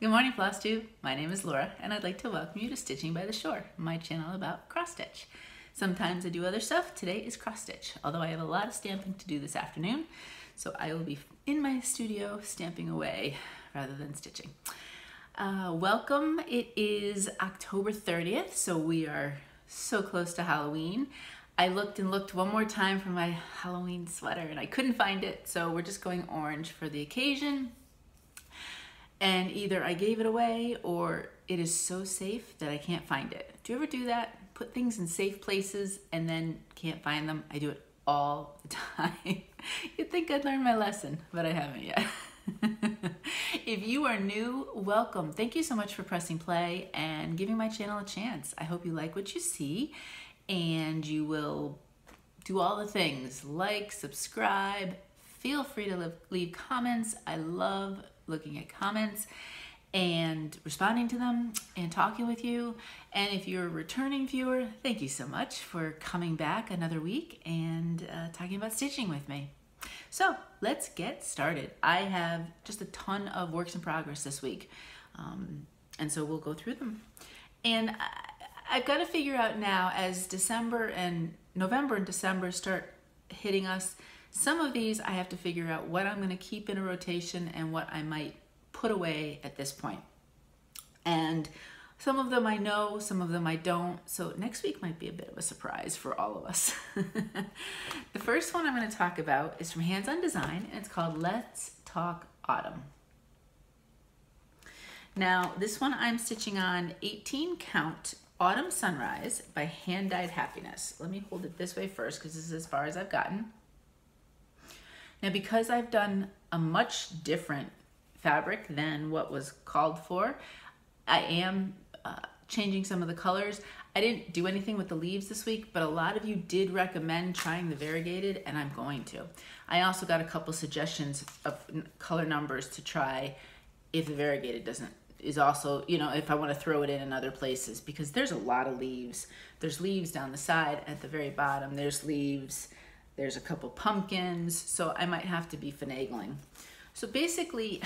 Good morning, Flosstube. My name is Laura, and I'd like to welcome you to Stitching by the Shore, my channel about cross stitch. Sometimes I do other stuff. Today is cross stitch, although I have a lot of stamping to do this afternoon, so I will be in my studio stamping away rather than stitching. Welcome. It is October 30th, so we are so close to Halloween. I looked and looked one more time for my Halloween sweater, and I couldn't find it, so we're just going orange for the occasion. And either I gave it away or it is so safe that I can't find it. Do you ever do that? Put things in safe places and then can't find them? I do it all the time. You'd think I'd learned my lesson, but I haven't yet. If you are new, welcome. Thank you so much for pressing play and giving my channel a chance. I hope you like what you see and you will do all the things like, subscribe, feel free to leave comments. I love looking at comments and responding to them and talking with you. And if you're a returning viewer, thank you so much for coming back another week and talking about stitching with me. So let's get started. I have just a ton of works in progress this week. And so we'll go through them. And I've got to figure out now, as November and December start hitting us, some of these I have to figure out what I'm going to keep in a rotation and what I might put away at this point. And some of them I know, some of them I don't. So next week might be a bit of a surprise for all of us. The first one I'm going to talk about is from Hands On Design, and it's called Let's Talk Autumn. Now this one I'm stitching on 18 count Autumn Sunrise by Hand Dyed Happiness. Let me hold it this way first because this is as far as I've gotten. Now, because I've done a much different fabric than what was called for, I am changing some of the colors. I didn't do anything with the leaves this week, but a lot of you did recommend trying the variegated, and I'm going to. I also got a couple suggestions of color numbers to try if the variegated is also, you know, if I want to throw it in other places, because there's a lot of leaves. There's leaves down the side at the very bottom. There's leaves. There's a couple pumpkins, so I might have to be finagling. So basically,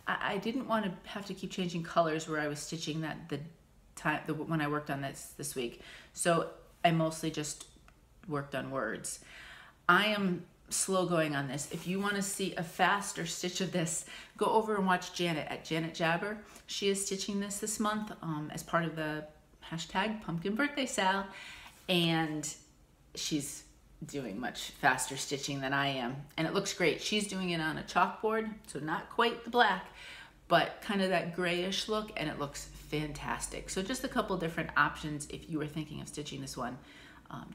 I didn't want to have to keep changing colors where I was stitching when I worked on this week. So I mostly just worked on words. I am slow going on this. If you want to see a faster stitch of this, go over and watch Janet at Janet Jabber. She is stitching this month as part of the hashtag pumpkinbirthdaysal, and she's doing much faster stitching than I am, and it looks great. She's doing it on a chalkboard, so not quite the black, but kind of that grayish look, and it looks fantastic. So just a couple different options if you were thinking of stitching this one.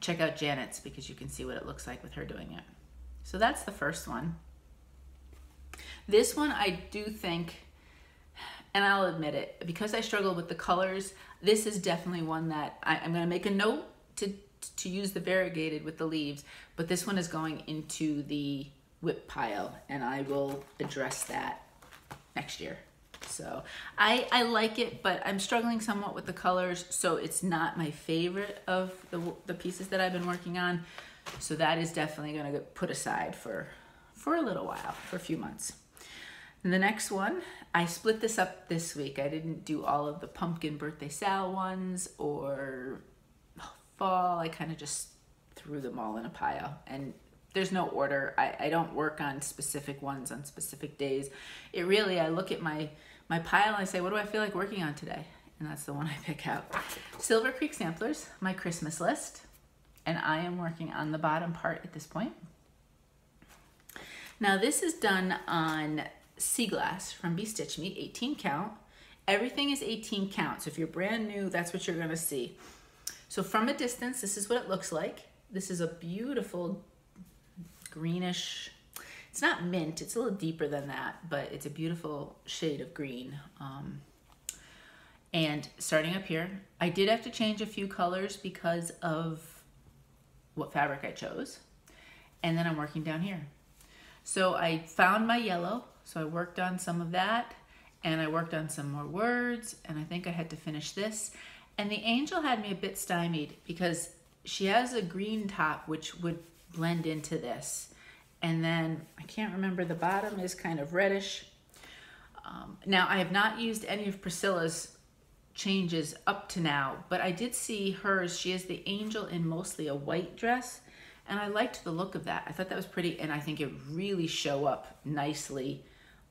Check out Janet's because you can see what it looks like with her doing it. So that's the first one. This one I do think, and I'll admit it, because I struggle with the colors, this is definitely one that I'm going to make a note to use the variegated with the leaves, but this one is going into the whip pile, and I will address that next year. So I like it, but I'm struggling somewhat with the colors, so it's not my favorite of the pieces that I've been working on. So that is definitely going to get put aside for a little while, for a few months. And the next one, I split this up this week. I didn't do all of the pumpkinbirthdaysal ones or fall. I kind of just threw them all in a pile, and there's no order. I don't work on specific ones on specific days. It really, I look at my pile and I say, what do I feel like working on today? And that's the one I pick out. Silver Creek Samplers, my Christmas list, and I am working on the bottom part at this point. Now this is done on Seaglass from Bestitchme, 18 count. Everything is 18 count, so if you're brand new, that's what you're gonna see. So from a distance, this is what it looks like. This is a beautiful greenish, it's not mint, it's a little deeper than that, but it's a beautiful shade of green. And starting up here, I did have to change a few colors because of what fabric I chose. And then I'm working down here. So I found my yellow, so I worked on some of that, and I worked on some more words, and I think I had to finish this. And the angel had me a bit stymied because she has a green top which would blend into this. And then I can't remember, the bottom is kind of reddish. Now, I have not used any of Priscilla's changes up to now, but I did see hers. She has the angel in mostly a white dress, and I liked the look of that. I thought that was pretty, and I think it would really show up nicely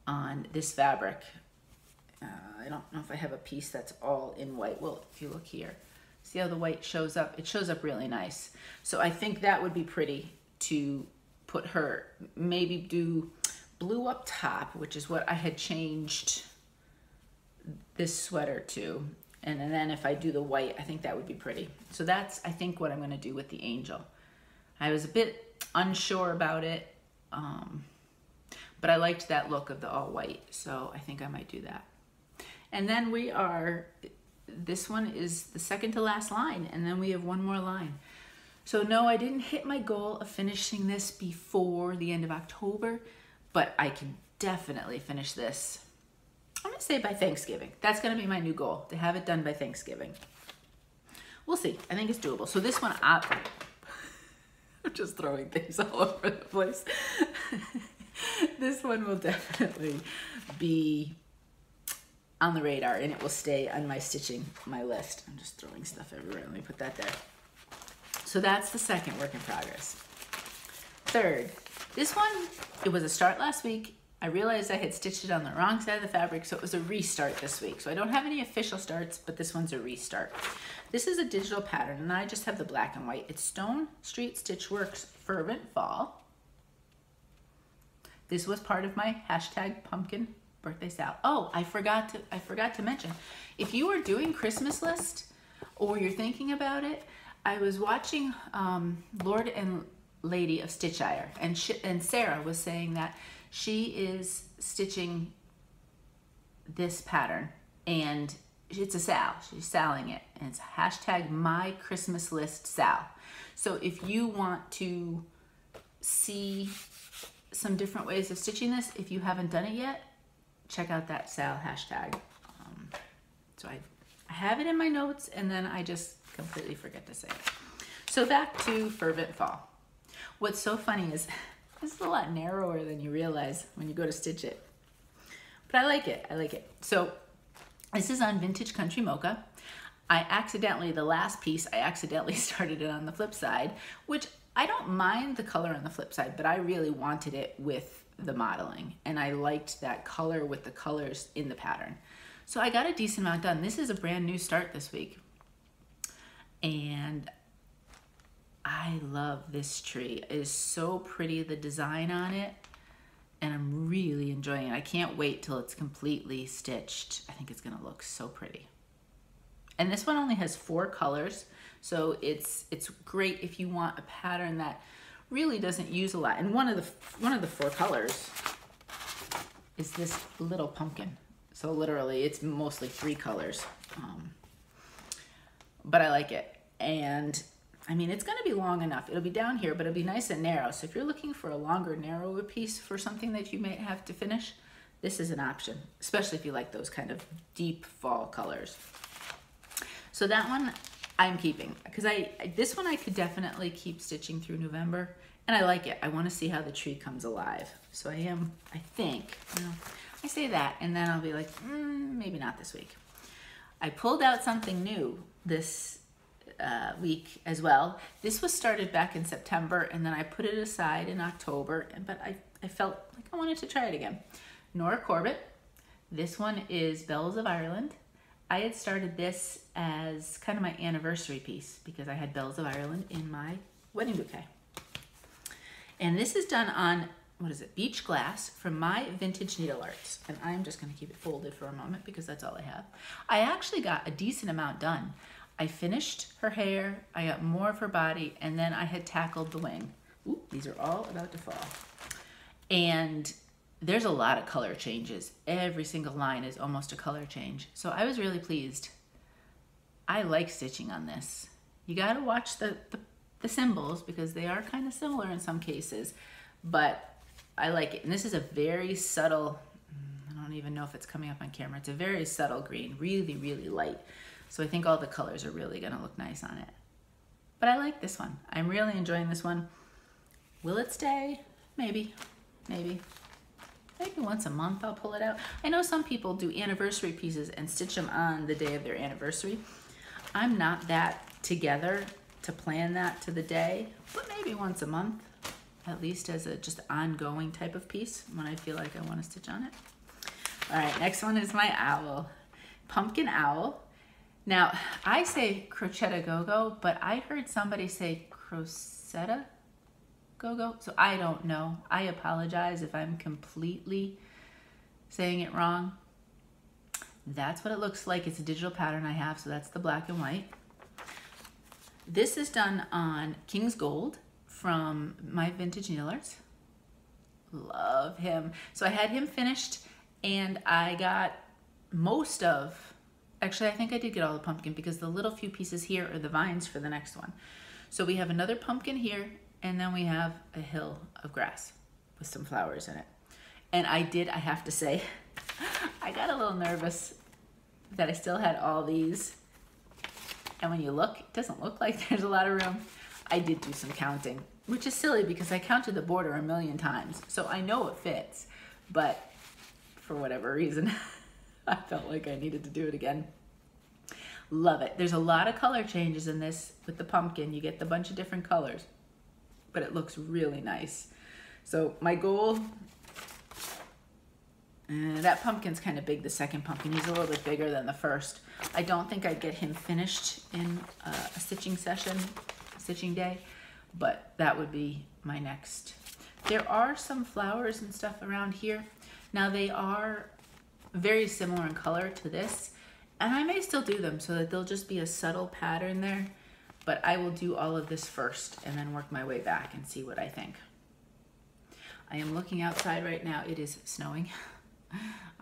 on this fabric. I don't know if I have a piece that's all in white. Well, if you look here, see how the white shows up? It shows up really nice. So I think that would be pretty to put her, maybe do blue up top, which is what I had changed this sweater to. And then if I do the white, I think that would be pretty. So that's, I think, what I'm gonna do with the angel. I was a bit unsure about it, but I liked that look of the all white. So I think I might do that. And then this one is the second to last line, and then we have one more line. So no, I didn't hit my goal of finishing this before the end of October, but I can definitely finish this, I'm gonna say by Thanksgiving. That's gonna be my new goal, to have it done by Thanksgiving. We'll see, I think it's doable. So this one, I'm just throwing things all over the place. This one will definitely be on the radar, and it will stay on my list. I'm just throwing stuff everywhere. Let me put that there. So that's the second work in progress. Third, this one, it was a start last week. I realized I had stitched it on the wrong side of the fabric, so it was a restart this week. So I don't have any official starts, but this one's a restart. This is a digital pattern, and I just have the black and white. It's Stone Street Stitchworks Fervent Fall. This was part of my hashtag pumpkinbirthdaysal. Oh, I forgot to mention, if you are doing Christmas list or you're thinking about it, I was watching Lord and Lady of Stitchire, and Sarah was saying that she is stitching this pattern, and it's a sal. She's saling it, and it's hashtag mychristmaslistsal. So if you want to see some different ways of stitching this, if you haven't done it yet, check out that sal hashtag. So I have it in my notes, and then I just completely forget to say it. So back to Fervent Fall. What's so funny is this is a lot narrower than you realize when you go to stitch it. But I like it, I like it. So this is on Vintage Country Mocha. The last piece, I accidentally started it on the flip side, which I don't mind the color on the flip side, but I really wanted it with the modeling, and I liked that color with the colors in the pattern. So I got a decent amount done. This is a brand new start this week, and I love this tree. It is so pretty, the design on it, and I'm really enjoying it. I can't wait till it's completely stitched. I think it's gonna look so pretty. And this one only has 4 colors, so it's great if you want a pattern that really doesn't use a lot. And one of the 4 colors is this little pumpkin. So literally, it's mostly 3 colors, but I like it. And I mean, it's gonna be long enough. It'll be down here, but it'll be nice and narrow. So if you're looking for a longer, narrower piece for something that you may have to finish, this is an option, especially if you like those kind of deep fall colors. So that one I'm keeping, because this one I could definitely keep stitching through November, and I like it. I want to see how the tree comes alive. So I think, I say that, and then I'll be like, maybe not this week. I pulled out something new this week as well. This was started back in September, and then I put it aside in October, but I felt like I wanted to try it again. Nora Corbett. This one is Bells of Ireland. I had started this as kind of my anniversary piece because I had Bells of Ireland in my wedding bouquet. And this is done on, what is it, beach glass from my vintage Needlearts. And I'm just gonna keep it folded for a moment because that's all I have. I actually got a decent amount done. I finished her hair, I got more of her body, and then I had tackled the wing. Ooh, these are all about to fall. And there's a lot of color changes. Every single line is almost a color change. So I was really pleased. I like stitching on this. You gotta watch the symbols because they are kind of similar in some cases, but I like it. And this is a very subtle, I don't even know if it's coming up on camera. It's a very subtle green, really, really light. So I think all the colors are really gonna look nice on it. But I like this one. I'm really enjoying this one. Will it stay? Maybe, maybe. maybe once a month I'll pull it out. I know some people do anniversary pieces and stitch them on the day of their anniversary. I'm not that together to plan that to the day, but maybe once a month, at least as a just ongoing type of piece when I feel like I want to stitch on it. All right, next one is my owl, pumpkin owl. Now, I say Crocette gogo, but I heard somebody say Crocette gogo, so I don't know. I apologize if I'm completely saying it wrong. That's what it looks like. It's a digital pattern I have, so that's the black and white. This is done on King's Gold from my vintage Needlearts. Love him. So I had him finished, and I got most of, actually I think I did get all the pumpkin because the little few pieces here are the vines for the next one. So we have another pumpkin here, and then we have a hill of grass with some flowers in it. And I have to say, I got a little nervous that I still had all these. And when you look, it doesn't look like there's a lot of room. I did do some counting, which is silly because I counted the border a million times. So I know it fits, but for whatever reason, I felt like I needed to do it again. Love it. There's a lot of color changes in this with the pumpkin. You get the bunch of different colors, but it looks really nice. So my goal, that pumpkin's kind of big, the second pumpkin. He's a little bit bigger than the first. I don't think I'd get him finished in a stitching session, stitching day, but that would be my next. There are some flowers and stuff around here. Now they are very similar in color to this, and I may still do them so that they'll just be a subtle pattern there, but I will do all of this first and then work my way back and see what I think. I am looking outside right now. It is snowing.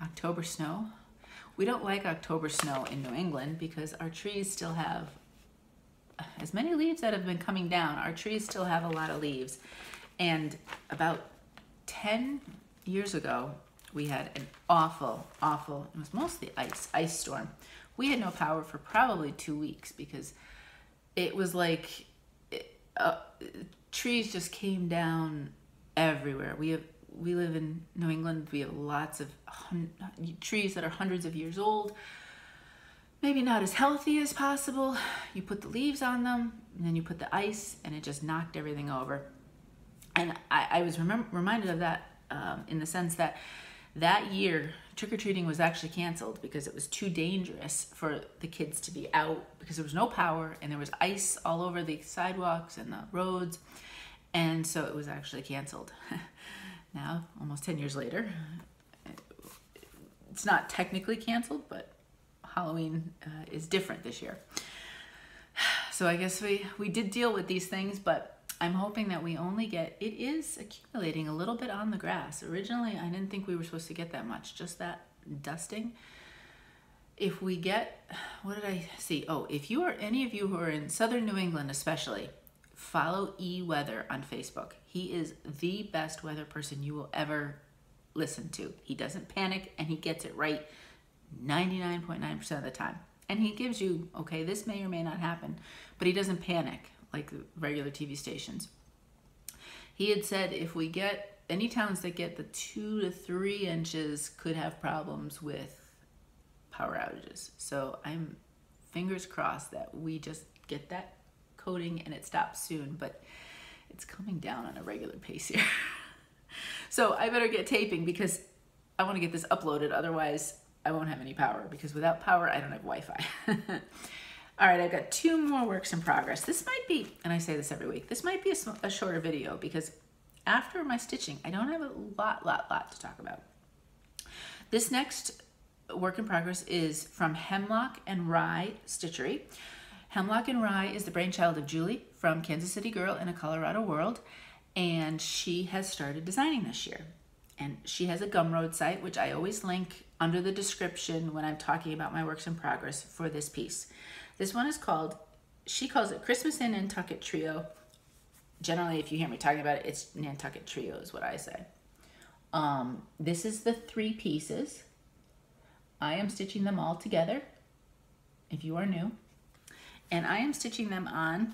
October snow. We don't like October snow in New England because our trees still have as many leaves that have been coming down. Our trees still have a lot of leaves. And about 10 years ago, we had an awful, it was mostly ice storm. We had no power for probably 2 weeks because it was like trees just came down everywhere. We live in New England. We have lots of trees that are hundreds of years old, maybe not as healthy as possible. You put the leaves on them, and then you put the ice, and it just knocked everything over. And I was reminded of that in the sense that that year, trick-or-treating was actually canceled because it was too dangerous for the kids to be out because there was no power, and there was ice all over the sidewalks and the roads, and so it was actually canceled. Now, almost 10 years later, it's not technically canceled, but Halloween is different this year. So I guess we did deal with these things, but I'm hoping that we only get, it is accumulating a little bit on the grass. Originally, I didn't think we were supposed to get that much, just that dusting. If we get, what did I see? Oh, if you are, any of you who are in southern New England especially, follow E-Weather on Facebook. He is the best weather person you will ever listen to. He doesn't panic, and he gets it right 99.9% of the time. And he gives you, okay, this may or may not happen, but he doesn't panic like the regular TV stations. He had said if we get, any towns that get the 2 to 3 inches could have problems with power outages. So I'm fingers crossed that we just get that coating and it stops soon, but it's coming down on a regular pace here. So I better get taping because I want to get this uploaded, otherwise I won't have any power, because without power I don't have Wi-Fi. All right, I've got 2 more works in progress. This might be, and I say this every week, this might be a shorter video because after my stitching I don't have a lot to talk about. This next work in progress is from Hemlock and Rye Stitchery. Hemlock and Rye is the brainchild of Julie from Kansas City Girl in a Colorado World, and she has started designing this year. And she has a Gumroad site, which I always link under the description when I'm talking about my works in progress for this piece. This one is called, she calls it Christmas in Nantucket Trio. Generally, if you hear me talking about it, it's Nantucket Trio is what I say. This is the 3 pieces. I am stitching them all together, if you are new. And I am stitching them on,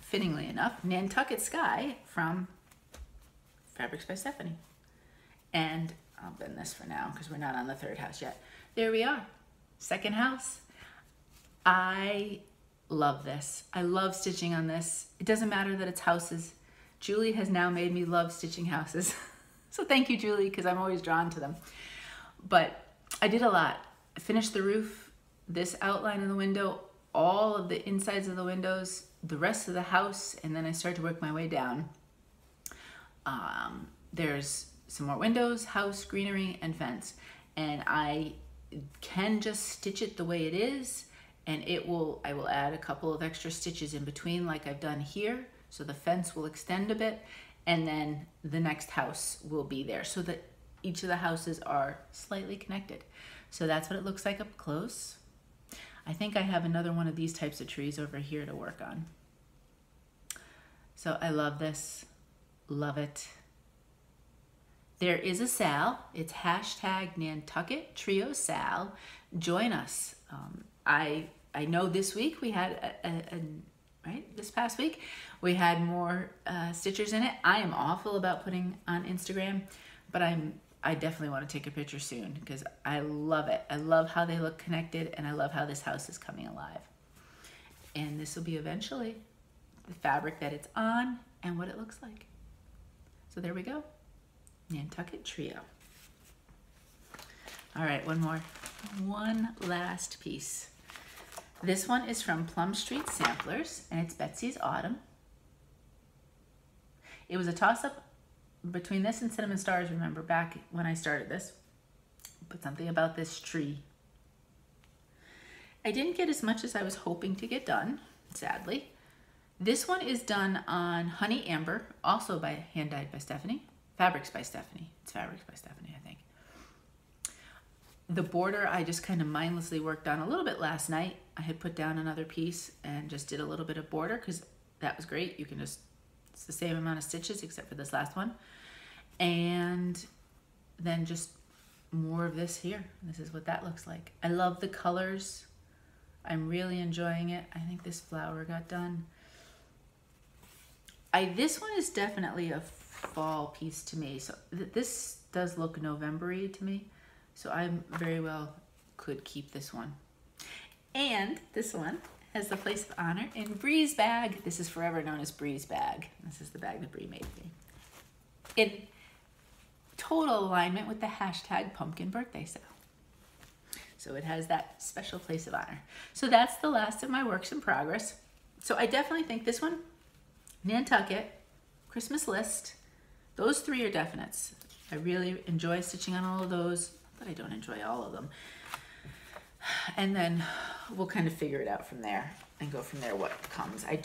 fittingly enough, Nantucket Sky from Fabrics by Stephanie. And I'll bend this for now because we're not on the third house yet. There we are, second house. I love this. I love stitching on this. It doesn't matter that it's houses. Julie has now made me love stitching houses. So thank you, Julie, because I'm always drawn to them. But I did a lot. I finished the roof, this outline in the window, all of the insides of the windows, the rest of the house, and then I started to work my way down. There's some more windows, house, greenery, and fence. And I can just stitch it the way it is, and I will add a couple of extra stitches in between like I've done here, so the fence will extend a bit, and then the next house will be there so that each of the houses are slightly connected. So that's what it looks like up close. I think I have another one of these types of trees over here to work on. So I love this, love it. There is a sal. It's hashtag nantuckettriosal. Join us. I know this week we had right, this past week we had more stitchers in it. I am awful about putting on Instagram, but I definitely want to take a picture soon because I love it. I love how they look connected, and I love how this house is coming alive. And this will be eventually the fabric that it's on and what it looks like. So there we go. Nantucket Trio. All right, one last piece. This one is from Plum Street Samplers, and it's Betsy's Autumn. It was a toss-up between this and Cinnamon Stars, remember, back when I started this. But something about this tree. I didn't get as much as I was hoping to get done, sadly. This one is done on Honey Amber, also by hand dyed by Stephanie. Fabrics by Stephanie. It's Fabrics by Stephanie, I think. The border I just kind of mindlessly worked on a little bit last night. I had put down another piece and just did a little bit of border because that was great. You can just, it's the same amount of stitches except for this last one. And then just more of this here. This is what that looks like. I love the colors. I'm really enjoying it. I think this flower got done. This one is definitely a fall piece to me. So this does look November-y to me. So I very well could keep this one. And this one has the place of honor in Bree's bag. This is forever known as Bree's bag. This is the bag that Bree made for me. In total alignment with the hashtag pumpkinbirthdaysal. So it has that special place of honor. So that's the last of my works in progress. So I definitely think this one, Nantucket, Christmas list, those three are definites. I really enjoy stitching on all of those, but I don't enjoy all of them. And then we'll kind of figure it out from there and go from there what comes. I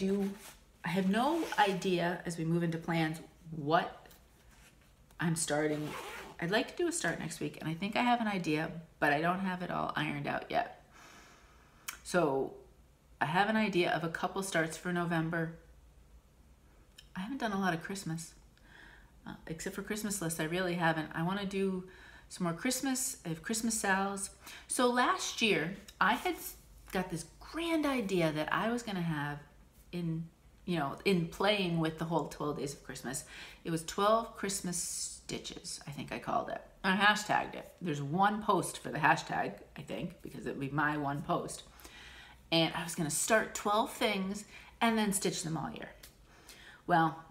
have no idea as we move into plans what I'm starting. I'd like to do a start next week, and I think I have an idea, but I don't have it all ironed out yet. So I have an idea of a couple starts for November. I haven't done a lot of Christmas, except for Christmas lists. I really haven't. I want to do some more Christmas. I have Christmas sals. So last year, I had got this grand idea that I was going to have in playing with the whole 12 days of Christmas. It was 12 Christmas stitches, I think I called it. I hashtagged it. There's one post for the hashtag, I think, because it would be my one post. And I was going to start 12 things and then stitch them all year. Well,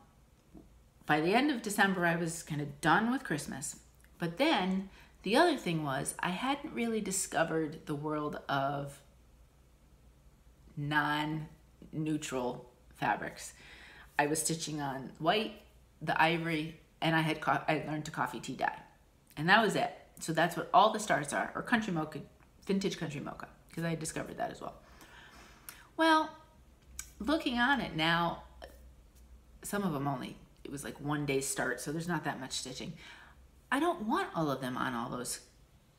by the end of December, I was kind of done with Christmas. But then the other thing was I hadn't really discovered the world of non-neutral fabrics. I was stitching on white, the ivory, and I learned to coffee tea dye. And that was it. So that's what all the starts are, or country mocha, vintage country mocha, because I had discovered that as well. Well, looking on it now, some of them it was like 1 day start, so there's not that much stitching. I don't want all of them on all those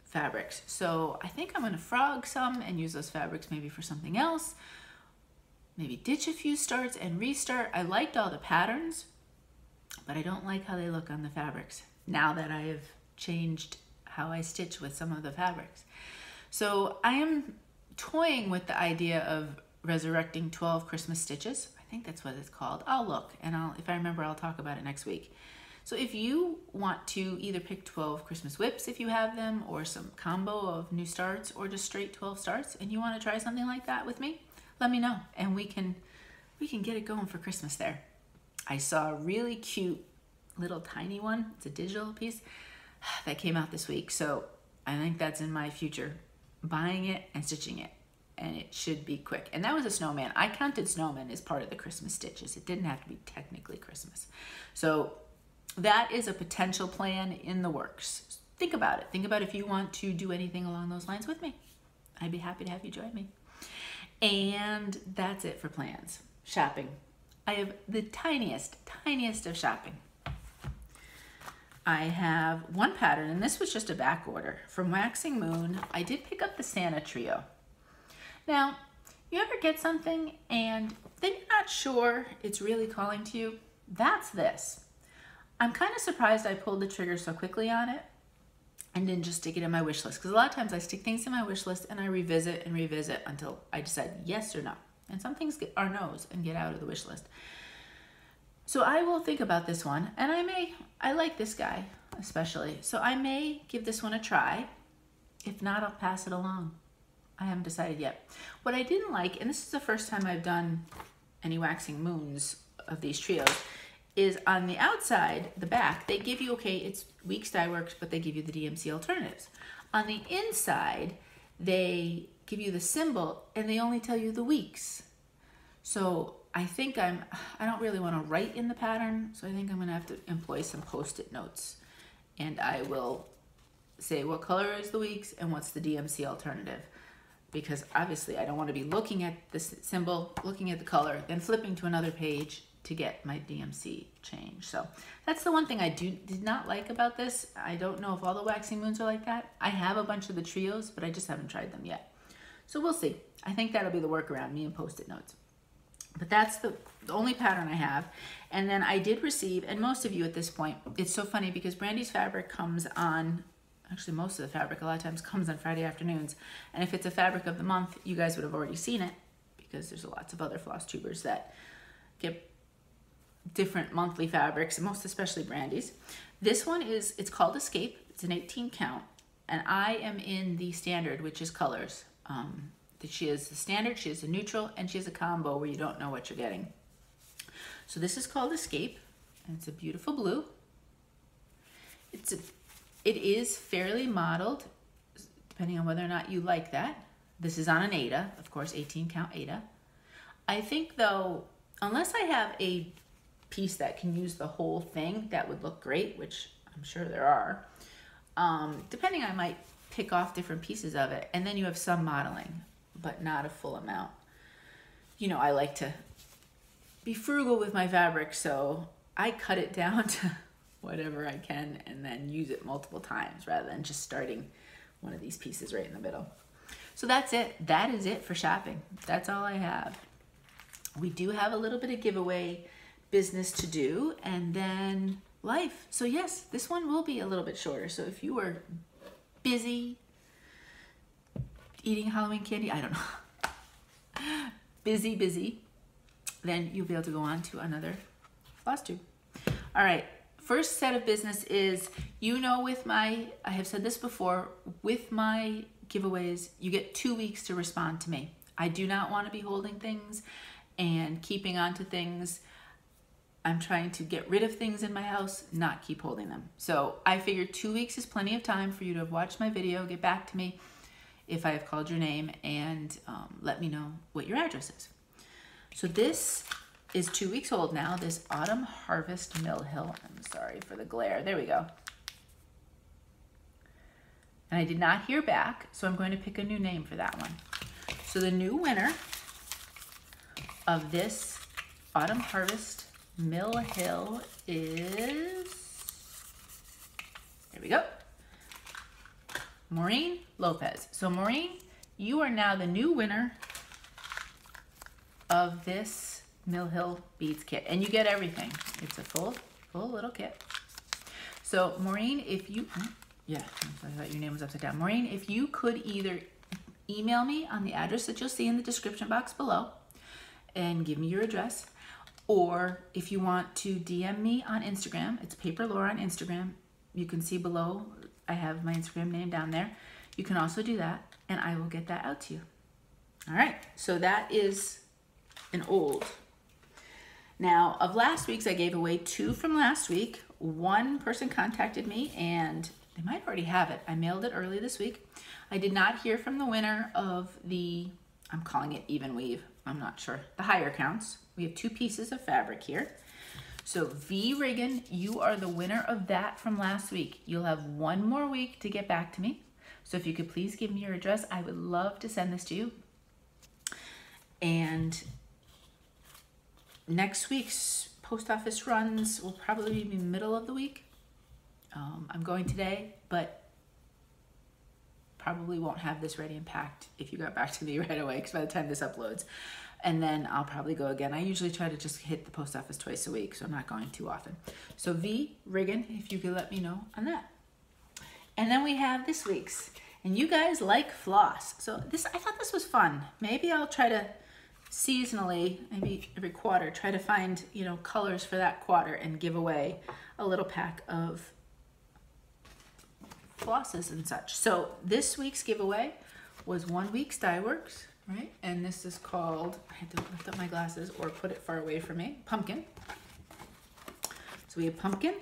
fabrics. So I think I'm gonna frog some and use those fabrics maybe for something else. Maybe ditch a few starts and restart. I liked all the patterns, but I don't like how they look on the fabrics now that I have changed how I stitch with some of the fabrics. So I am toying with the idea of resurrecting 12 Christmas stitches. I think that's what it's called. I'll look, and if I remember, I'll talk about it next week. So if you want to either pick 12 Christmas whips if you have them, or some combo of new starts, or just straight 12 starts, and you want to try something like that with me, let me know and we can get it going for Christmas there. I saw a really cute little tiny one. It's a digital piece that came out this week. So I think that's in my future, buying it and stitching it. And it should be quick. And that was a snowman. I counted snowman as part of the Christmas stitches. It didn't have to be technically Christmas. So that is a potential plan in the works. Think about it. Think about if you want to do anything along those lines with me. I'd be happy to have you join me. And that's it for plans. Shopping. I have the tiniest of shopping. I have one pattern, and this was just a back order. From Waxing Moon, I did pick up the Santa Trio. Now, you ever get something and then you're not sure it's really calling to you? That's this. I'm kind of surprised I pulled the trigger so quickly on it and didn't just stick it in my wish list. Because a lot of times I stick things in my wish list and I revisit and revisit until I decide yes or no. And some things are no's and get out of the wish list. So I will think about this one, and I like this guy especially. So I may give this one a try. If not, I'll pass it along. I haven't decided yet. What I didn't like, and this is the first time I've done any Waxing Moons of these trios, is on the outside, the back, they give you, okay, it's Weeks Dye Works, but they give you the DMC alternatives. On the inside, they give you the symbol, and they only tell you the weeks. So I think I don't really want to write in the pattern, so I think I'm going to have to employ some Post-it notes. And I will say what color is the weeks and what's the DMC alternative. Because obviously I don't want to be looking at the symbol, looking at the color, then flipping to another page to get my DMC change. So that's the one thing I did not like about this. I don't know if all the Waxing Moons are like that. I have a bunch of the trios, but I just haven't tried them yet. So we'll see. I think that'll be the workaround, me and Post-it notes. But that's the only pattern I have. And then I did receive, and most of you at this point, it's so funny because Brandy's fabric comes on, actually most of the fabric a lot of times comes on Friday afternoons. And if it's a fabric of the month, you guys would have already seen it because there's lots of other floss tubers that get different monthly fabrics, most especially Brandy's. This one is, it's called Escape. It's an 18 count. And I am in the standard, which is colors. She has the standard, she has a neutral, and she has a combo where you don't know what you're getting. So this is called Escape, and it's a beautiful blue. It is fairly modeled, depending on whether or not you like that. This is on an Aida, of course, 18 count Aida. I think though, unless I have a piece that can use the whole thing, that would look great, which I'm sure there are. Depending, I might pick off different pieces of it, and then you have some modeling, but not a full amount. You know, I like to be frugal with my fabric, so I cut it down to whatever I can and then use it multiple times rather than just starting one of these pieces right in the middle. So that's it. That is it for shopping. That's all I have. We do have a little bit of giveaway business to do, and then life. So yes, this one will be a little bit shorter. So if you were busy eating Halloween candy, I don't know, busy, then you'll be able to go on to another floss tube. All right, first set of business is, you know, with my, I have said this before, with my giveaways, you get 2 weeks to respond to me. I do not want to be holding things and keeping on to things. I'm trying to get rid of things in my house, not keep holding them. So I figured 2 weeks is plenty of time for you to have watched my video, get back to me if I have called your name, and let me know what your address is. So this is 2 weeks old now, this Autumn Harvest Mill Hill. I'm sorry for the glare, there we go. And I did not hear back, so I'm going to pick a new name for that one. So the new winner of this Autumn Harvest Mill Hill is, there we go, Maureen Lopez. So Maureen, you are now the new winner of this Mill Hill Beads kit, and you get everything. It's a full little kit. So Maureen, if you, yeah, I thought your name was upside down. Maureen, if you could either email me on the address that you'll see in the description box below and give me your address, Or if you want to DM me on Instagram, it's Paper Laura on Instagram. You can see below, I have my Instagram name down there. You can also do that, and I will get that out to you. All right, so that is an old. Now, of last week's, I gave away 2 from last week. One person contacted me, and they might already have it. I mailed it early this week. I did not hear from the winner of the, I'm calling it even weave, I'm not sure, the higher counts. We have 2 pieces of fabric here. So V Riggin, you are the winner of that from last week. You'll have 1 more week to get back to me. So if you could please give me your address, I would love to send this to you. And next week's post office runs will probably be middle of the week. I'm going today, but probably won't have this ready and packed if you got back to me right away, because by the time this uploads. And then I'll probably go again. I usually try to just hit the post office twice a week, so I'm not going too often. So V Riggin, if you could let me know on that. And then we have this week's, and you guys like floss. So this, I thought this was fun. Maybe I'll try to seasonally, maybe every quarter, try to find, you know, colors for that quarter and give away a little pack of flosses and such. So this week's giveaway was 1 week's Dye Works, right? And this is called, I had to lift up my glasses or put it far away from me, Pumpkin. So we have Pumpkin,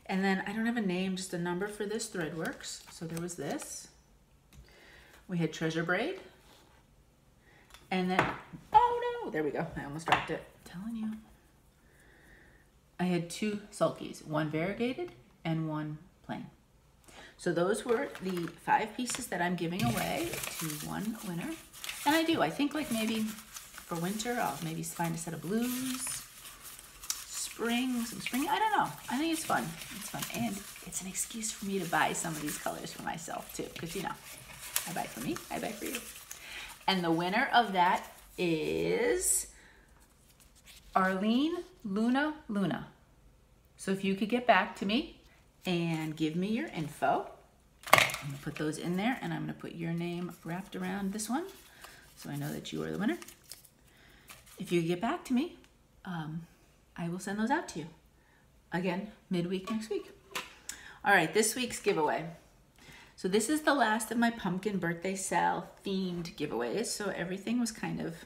and then I don't have a name, just a number for this, Threadworks. So there was this. We had Treasure Braid. And then, oh no, there we go. I almost dropped it. I'm telling you. I had 2 sulkies, 1 variegated and 1 plain. So those were the 5 pieces that I'm giving away to 1 winner. And I think like maybe for winter, I'll maybe find a set of blues, some spring, I don't know. I think it's fun. It's fun. And it's an excuse for me to buy some of these colors for myself too. Because, you know, I buy for me, I buy for you. And the winner of that is Arlene Luna. So if you could get back to me and give me your info, I'm gonna put those in there, and I'm gonna put your name wrapped around this one so I know that you are the winner. If you get back to me, I will send those out to you. Again, midweek next week. All right, this week's giveaway. So this is the last of my pumpkin birthday sale themed giveaways. So everything was kind of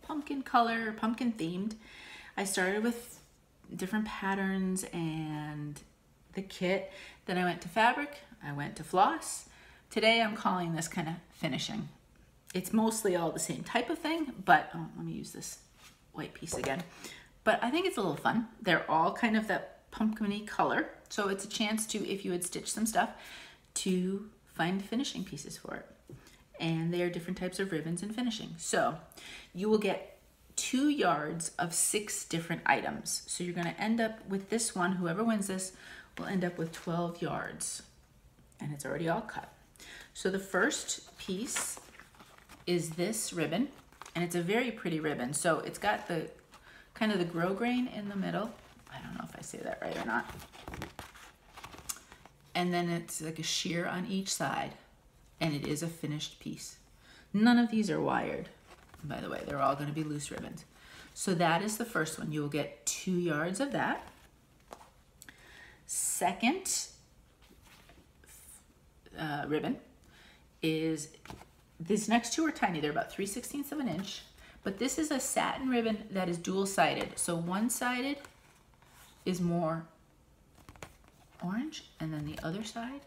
pumpkin color, pumpkin themed. I started with different patterns and the kit. Then I went to fabric, I went to floss. Today I'm calling this kind of finishing. It's mostly all the same type of thing, but let me use this white piece again. But I think it's a little fun. They're all kind of that pumpkin-y color. So it's a chance to, if you would stitch some stuff, to find finishing pieces for it. And they are different types of ribbons and finishing. So you will get 2 yards of 6 different items. So you're gonna end up with this one, whoever wins this will end up with 12 yards. And it's already all cut. So the first piece is this ribbon, and it's a very pretty ribbon. So it's got the kind of the grosgrain in the middle. I don't know if I say that right or not. And then it's like a sheer on each side, and it is a finished piece. None of these are wired, by the way. They're all going to be loose ribbons. So that is the first one. You will get 2 yards of that. Second ribbon is, these next 2 are tiny. They're about 3/16 of an inch, but this is a satin ribbon that is dual-sided. So one-sided is more orange, and then the other side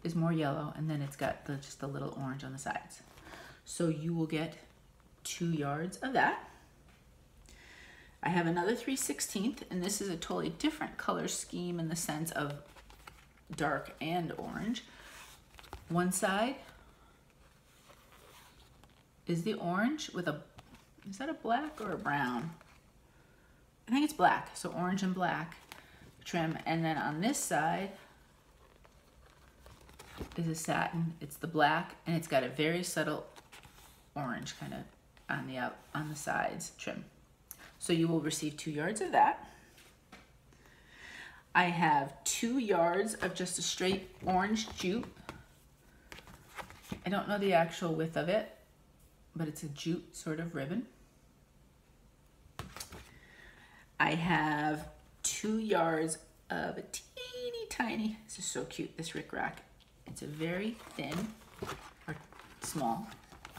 is more yellow, and then it's got just a little orange on the sides. So you will get 2 yards of that. I have another 3/16, and this is a totally different color scheme in the sense of dark and orange. One side is the orange with a, is that a black or a brown? I think it's black, so orange and black trim. And then on this side is a satin. It's the black, and it's got a very subtle orange kind of on the sides trim. So you will receive 2 yards of that. I have 2 yards of just a straight orange jute. I don't know the actual width of it, but it's a jute sort of ribbon. I have 2 yards of a teeny tiny, this is so cute, this rickrack. It's a very thin, or small,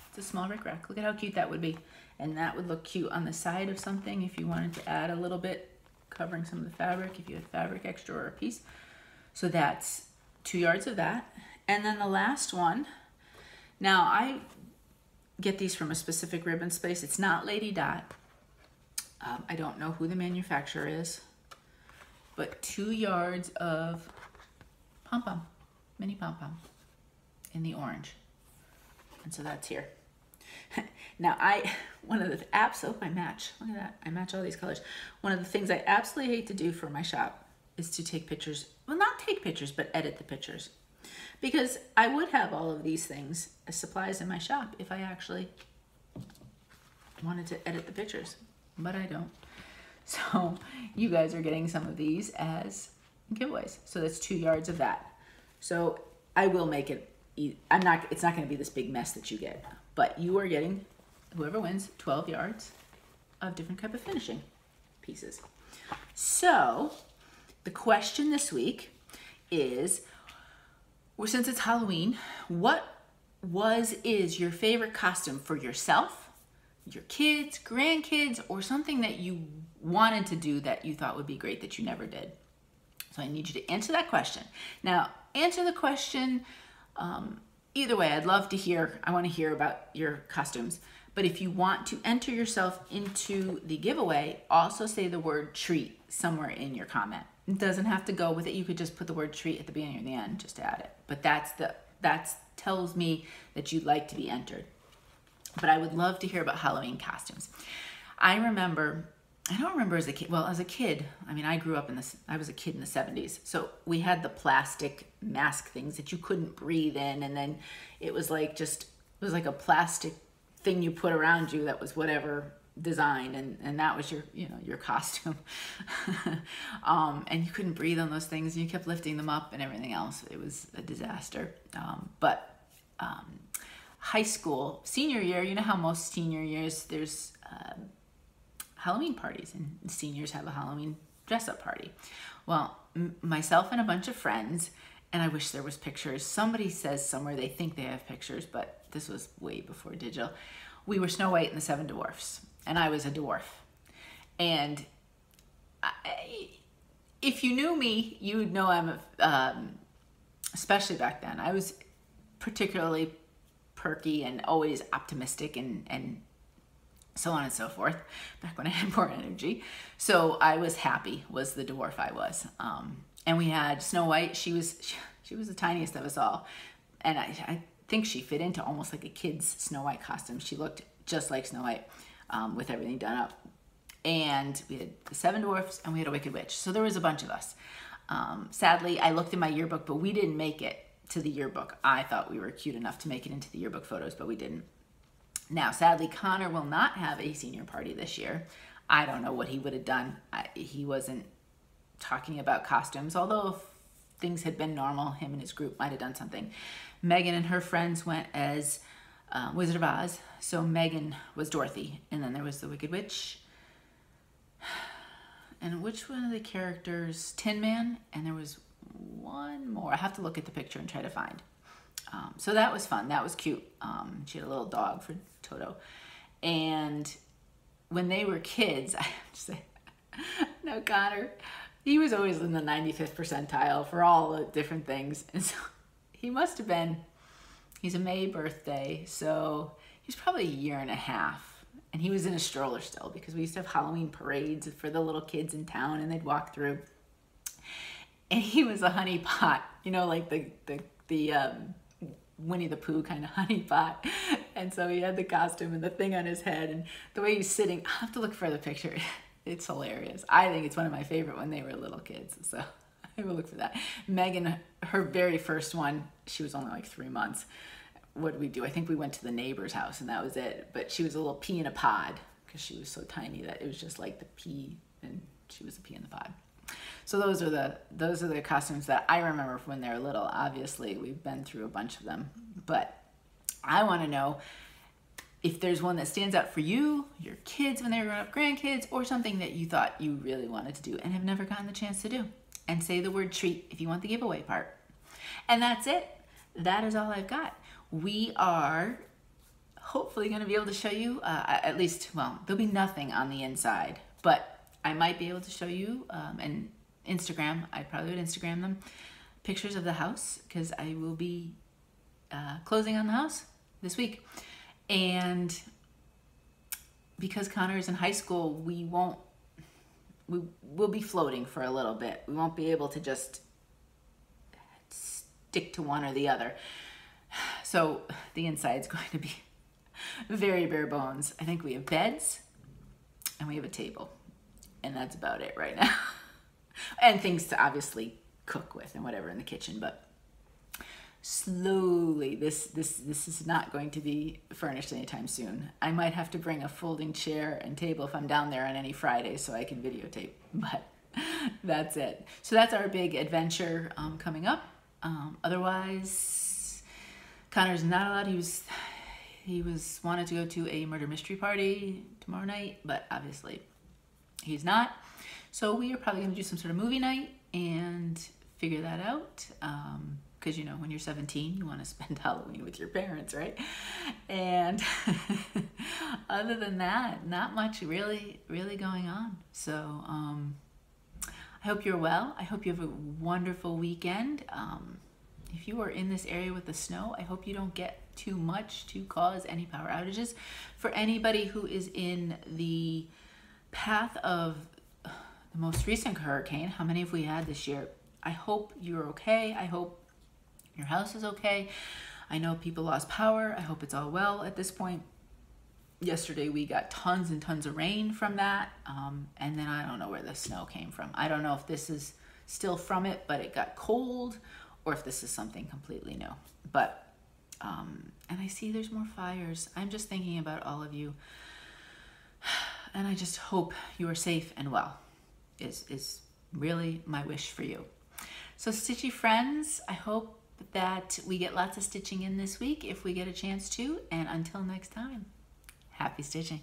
it's a small rickrack. Look at how cute that would be. And that would look cute on the side of something if you wanted to add a little bit, covering some of the fabric, if you had fabric extra or a piece. So that's 2 yards of that. And then the last one, now I get these from a specific ribbon space. It's not Lady Dot. I don't know who the manufacturer is, but 2 yards of pom-pom, mini pom-pom in the orange. And so that's here. Now one of the apps, oh, I match, look at that. I match all these colors. One of the things I absolutely hate to do for my shop is to take pictures, well, not take pictures, but edit the pictures. Because I would have all of these things as supplies in my shop if I actually wanted to edit the pictures, but I don't. So you guys are getting some of these as giveaways. So that's 2 yards of that. So I will make it, it's not gonna be this big mess that you get, but you are getting, whoever wins, 12 yards of different type of finishing pieces. So the question this week is, well, since it's Halloween, what is your favorite costume for yourself, your kids, grandkids, or something that you wanted to do that you thought would be great that you never did? So I need you to answer that question. Now, answer the question either way. I'd love to hear, I want to hear about your costumes. But if you want to enter yourself into the giveaway, also say the word treat somewhere in your comment. It doesn't have to go with it. You could just put the word treat at the beginning or the end just to add it. But that tells me that you'd like to be entered. But I would love to hear about Halloween costumes. I don't remember as a kid, well, as a kid, I mean, I grew up I was a kid in the 70s. So we had the plastic mask things that you couldn't breathe in. And then it was like it was like a plastic thing you put around you that was whatever design, and that was your costume. And you couldn't breathe on those things, and you kept lifting them up and everything else. It was a disaster. But high school, senior year, you know how most senior years there's Halloween parties, and seniors have a Halloween dress-up party. Well, myself and a bunch of friends, and I wish there was pictures. Somebody says somewhere they think they have pictures, but this was way before digital. We were Snow White and the 7 Dwarfs, and I was a dwarf. And if you knew me, you would know I'm especially back then, I was particularly perky and always optimistic and so on and so forth, back when I had more energy. So I was happy, was the dwarf I was. And we had Snow White. She was the tiniest of us all. And I think she fit into almost like a kid's Snow White costume. She looked just like Snow White with everything done up. And we had the 7 Dwarfs and we had a Wicked Witch. So there was a bunch of us. Sadly, I looked in my yearbook, but we didn't make it to the yearbook. I thought we were cute enough to make it into the yearbook photos, but we didn't. Now, sadly, Connor will not have a senior party this year. I don't know what he would have done. He wasn't talking about costumes, although if things had been normal, him and his group might have done something. Megan and her friends went as Wizard of Oz, so Megan was Dorothy, and then there was the Wicked Witch, and which one of the characters? Tin Man, and there was one more. I have to look at the picture and try to find. So that was fun. That was cute. She had a little dog for Toto. And when they were kids, I have to say, no, Connor, he was always in the 95th percentile for all the different things. And so he must have been, he's a May birthday, so he was probably a year and a half. And he was in a stroller still because we used to have Halloween parades for the little kids in town, and they'd walk through. And he was a honey pot, like the Winnie the Pooh kind of honey pot. And so he had the costume and the thing on his head, and the way he's sitting, I'll have to look for the picture. It's hilarious. I think it's one of my favorite when they were little kids. So I will look for that. Megan, her very first one, she was only like 3 months. What did we do? I think we went to the neighbor's house and that was it. But she was a little pea in a pod because she was so tiny that it was just like the pea, and she was a pea in the pod. So those are the costumes that I remember from when they were little. Obviously, we've been through a bunch of them, but I want to know, if there's one that stands out for you, your kids when they were growing up, grandkids, or something that you thought you really wanted to do and have never gotten the chance to do. And say the word treat if you want the giveaway part. And that's it. That is all I've got. We are hopefully going to be able to show you, at least, well, there'll be nothing on the inside, but I might be able to show you, and Instagram, I probably would Instagram them, pictures of the house, because I will be closing on the house this week. And because Connor is in high school, we'll be floating for a little bit. We won't be able to just stick to one or the other. So the inside's going to be very bare bones. I think we have beds and we have a table, and that's about it right now. And things to obviously cook with and whatever in the kitchen, but slowly, this is not going to be furnished anytime soon. I might have to bring a folding chair and table if I'm down there on any Friday so I can videotape, but that's it. So that's our big adventure coming up. Otherwise, Connor's not allowed. He wanted to go to a murder mystery party tomorrow night, but obviously he's not. So we are probably going to do some sort of movie night and figure that out. Because, you know, when you're 17, you want to spend Halloween with your parents, right? And other than that, not much really going on. So I hope you're well. I hope you have a wonderful weekend. If you are in this area with the snow, I hope you don't get too much to cause any power outages. For anybody who is in the path of the most recent hurricane, how many have we had this year? I hope you're okay. I hope your house is okay. I know people lost power. I hope it's all well at this point. Yesterday we got tons and tons of rain from that. And then I don't know where the snow came from. I don't know if this is still from it, but it got cold, or if this is something completely new. But, and I see there's more fires. I'm just thinking about all of you. And I just hope you are safe and well is really my wish for you. So stitchy friends, I hope that we get lots of stitching in this week if we get a chance to. And until next time, happy stitching.